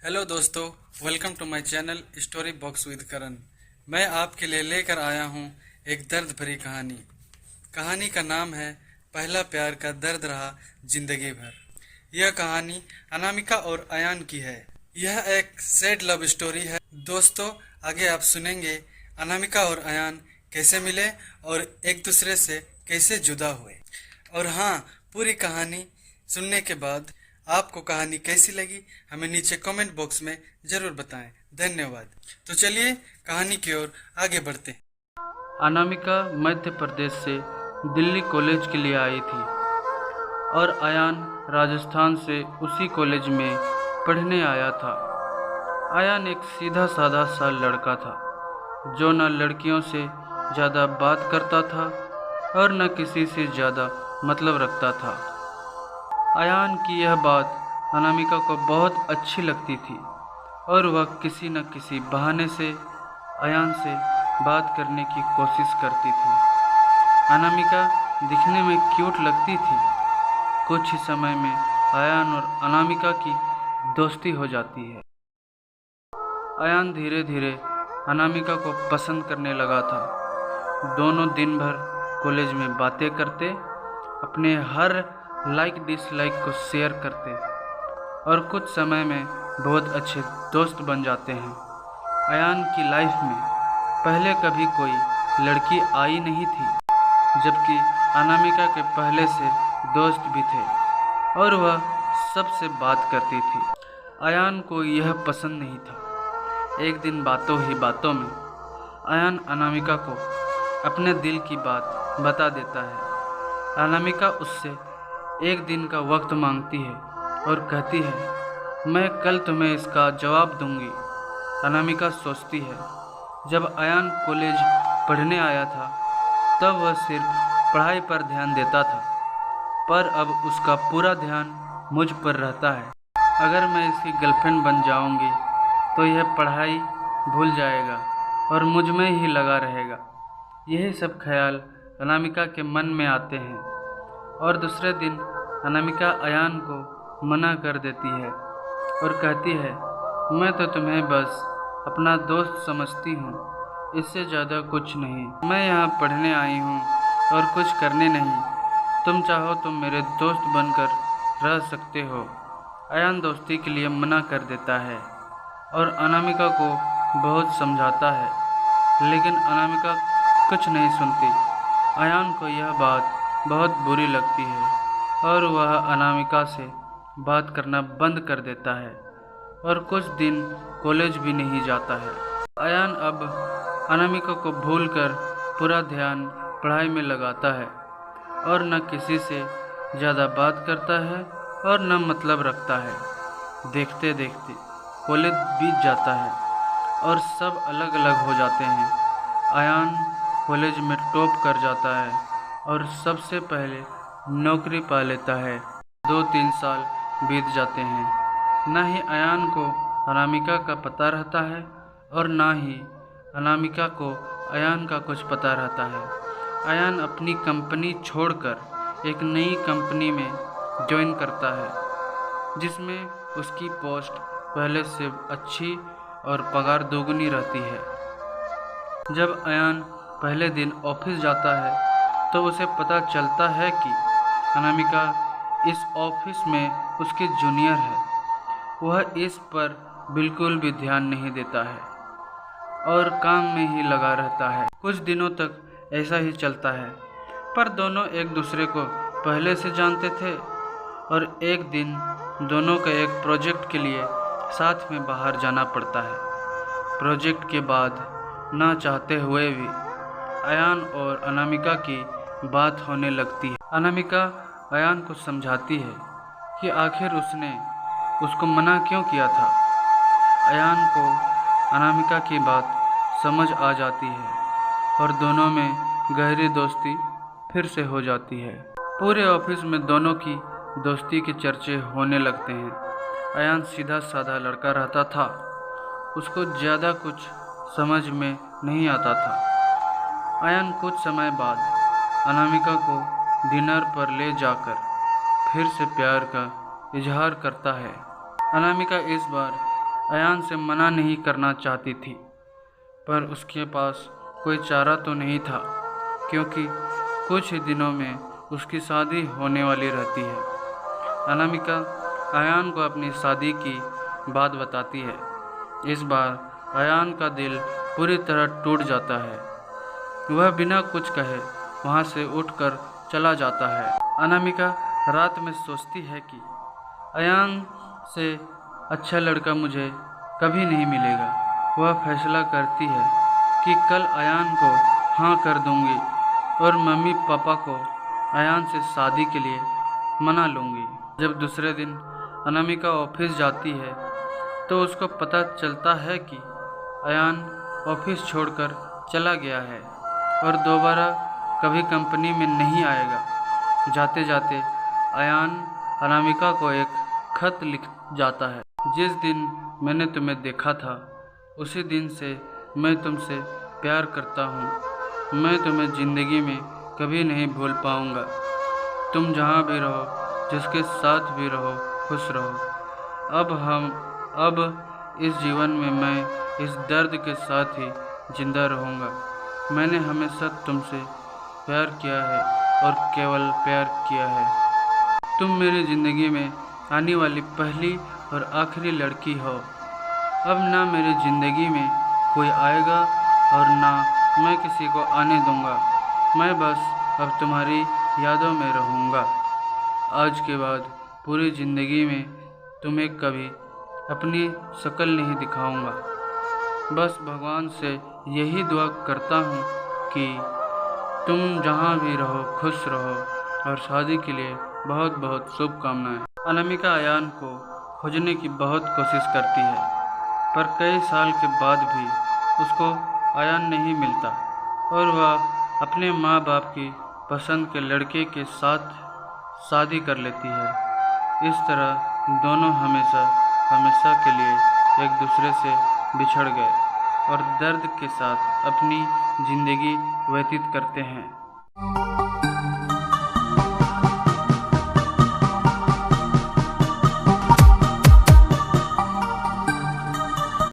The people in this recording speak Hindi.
हेलो दोस्तों, welcome to my channel story box with Karan. मैं आपके लिए लेकर आया हूँ एक दर्द भरी कहानी। कहानी का नाम है पहला प्यार का दर्द रहा जिंदगी भर। यह कहानी अनामिका और अयान की है। यह एक सैड लव स्टोरी है। दोस्तों, आगे आप सुनेंगे अनामिका और अयान कैसे मिले और एक दूसरे से कैसे जुदा हुए। और हाँ, पूरी कहानी सुनने के बाद आपको कहानी कैसी लगी हमें नीचे कमेंट बॉक्स में जरूर बताएं। धन्यवाद। तो चलिए कहानी की ओर आगे बढ़ते हैं। अनामिका मध्य प्रदेश से दिल्ली कॉलेज के लिए आई थी और अयान राजस्थान से उसी कॉलेज में पढ़ने आया था। अयान एक सीधा साधा सा लड़का था जो न लड़कियों से ज़्यादा बात करता था और न किसी से ज़्यादा मतलब रखता था। अयान की यह बात अनामिका को बहुत अच्छी लगती थी और वह किसी न किसी बहाने से अयान से बात करने की कोशिश करती थी। अनामिका दिखने में क्यूट लगती थी। कुछ ही समय में अयान और अनामिका की दोस्ती हो जाती है। अयान धीरे धीरे अनामिका को पसंद करने लगा था। दोनों दिन भर कॉलेज में बातें करते, अपने हर लाइक डिसलाइक को शेयर करते और कुछ समय में बहुत अच्छे दोस्त बन जाते हैं। अयान की लाइफ में पहले कभी कोई लड़की आई नहीं थी, जबकि अनामिका के पहले से दोस्त भी थे और वह सबसे बात करती थी। अयान को यह पसंद नहीं था। एक दिन बातों ही बातों में अयान अनामिका को अपने दिल की बात बता देता है। अनामिका उससे एक दिन का वक्त मांगती है और कहती है, मैं कल तुम्हें इसका जवाब दूंगी। अनामिका सोचती है, जब अयान कॉलेज पढ़ने आया था तब वह सिर्फ पढ़ाई पर ध्यान देता था, पर अब उसका पूरा ध्यान मुझ पर रहता है। अगर मैं इसकी गर्लफ्रेंड बन जाऊंगी तो यह पढ़ाई भूल जाएगा और मुझ में ही लगा रहेगा। यही सब ख्याल अनामिका के मन में आते हैं और दूसरे दिन अनामिका अयान को मना कर देती है और कहती है, मैं तो तुम्हें बस अपना दोस्त समझती हूँ, इससे ज़्यादा कुछ नहीं। मैं यहाँ पढ़ने आई हूँ और कुछ करने नहीं। तुम चाहो तो मेरे दोस्त बनकर रह सकते हो। अयान दोस्ती के लिए मना कर देता है और अनामिका को बहुत समझाता है, लेकिन अनामिका कुछ नहीं सुनती। अयान को यह बात बहुत बुरी लगती है और वह अनामिका से बात करना बंद कर देता है और कुछ दिन कॉलेज भी नहीं जाता है। अयान अब अनामिका को भूलकर पूरा ध्यान पढ़ाई में लगाता है और न किसी से ज़्यादा बात करता है और न मतलब रखता है। देखते देखते कॉलेज बीत जाता है और सब अलग अलग हो जाते हैं। अयान कॉलेज में टॉप कर जाता है और सबसे पहले नौकरी पा लेता है। 2-3 साल बीत जाते हैं। न ही अयान को अनामिका का पता रहता है और न ही अनामिका को अयान का कुछ पता रहता है। अयान अपनी कंपनी छोड़कर एक नई कंपनी में ज्वाइन करता है, जिसमें उसकी पोस्ट पहले से अच्छी और पगार दोगुनी रहती है। जब अयान पहले दिन ऑफिस जाता है तो उसे पता चलता है कि अनामिका इस ऑफिस में उसकी जूनियर है। वह इस पर बिल्कुल भी ध्यान नहीं देता है और काम में ही लगा रहता है। कुछ दिनों तक ऐसा ही चलता है, पर दोनों एक दूसरे को पहले से जानते थे और एक दिन दोनों का एक प्रोजेक्ट के लिए साथ में बाहर जाना पड़ता है। प्रोजेक्ट के बाद ना चाहते हुए भी अयान और अनामिका की बात होने लगती है। अनामिका अयान को समझाती है कि आखिर उसने उसको मना क्यों किया था। अयान को अनामिका की बात समझ आ जाती है और दोनों में गहरी दोस्ती फिर से हो जाती है। पूरे ऑफिस में दोनों की दोस्ती के चर्चे होने लगते हैं। अयान सीधा साधा लड़का रहता था, उसको ज़्यादा कुछ समझ में नहीं आता था। अयान कुछ समय बाद अनामिका को डिनर पर ले जाकर फिर से प्यार का इजहार करता है। अनामिका इस बार अयान से मना नहीं करना चाहती थी, पर उसके पास कोई चारा तो नहीं था, क्योंकि कुछ ही दिनों में उसकी शादी होने वाली रहती है। अनामिका अयान को अपनी शादी की बात बताती है। इस बार अयान का दिल पूरी तरह टूट जाता है। वह बिना कुछ कहे वहाँ से उठकर चला जाता है। अनामिका रात में सोचती है कि अयान से अच्छा लड़का मुझे कभी नहीं मिलेगा। वह फैसला करती है कि कल अयान को हाँ कर दूंगी और मम्मी पापा को अयान से शादी के लिए मना लूँगी। जब दूसरे दिन अनामिका ऑफिस जाती है तो उसको पता चलता है कि अयान ऑफिस छोड़कर चला गया है और दोबारा कभी कंपनी में नहीं आएगा। जाते जाते अयान अनामिका को एक खत लिख जाता है। जिस दिन मैंने तुम्हें देखा था उसी दिन से मैं तुमसे प्यार करता हूँ। मैं तुम्हें ज़िंदगी में कभी नहीं भूल पाऊँगा। तुम जहाँ भी रहो, जिसके साथ भी रहो, खुश रहो। अब इस जीवन में मैं इस दर्द के साथ ही जिंदा रहूँगा। मैंने हमेशा तुमसे प्यार किया है और केवल प्यार किया है। तुम मेरी ज़िंदगी में आने वाली पहली और आखिरी लड़की हो। अब ना मेरी ज़िंदगी में कोई आएगा और ना मैं किसी को आने दूंगा। मैं बस अब तुम्हारी यादों में रहूँगा। आज के बाद पूरी ज़िंदगी में तुम्हें कभी अपनी शक्ल नहीं दिखाऊंगा। बस भगवान से यही दुआ करता हूँ कि तुम जहाँ भी रहो खुश रहो और शादी के लिए बहुत बहुत शुभकामनाएं। अनामिका अयान को खोजने की बहुत कोशिश करती है, पर कई साल के बाद भी उसको अयान नहीं मिलता और वह अपने माँ बाप की पसंद के लड़के के साथ शादी कर लेती है। इस तरह दोनों हमेशा के लिए एक दूसरे से बिछड़ गए और दर्द के साथ अपनी ज़िंदगी व्यतीत करते हैं।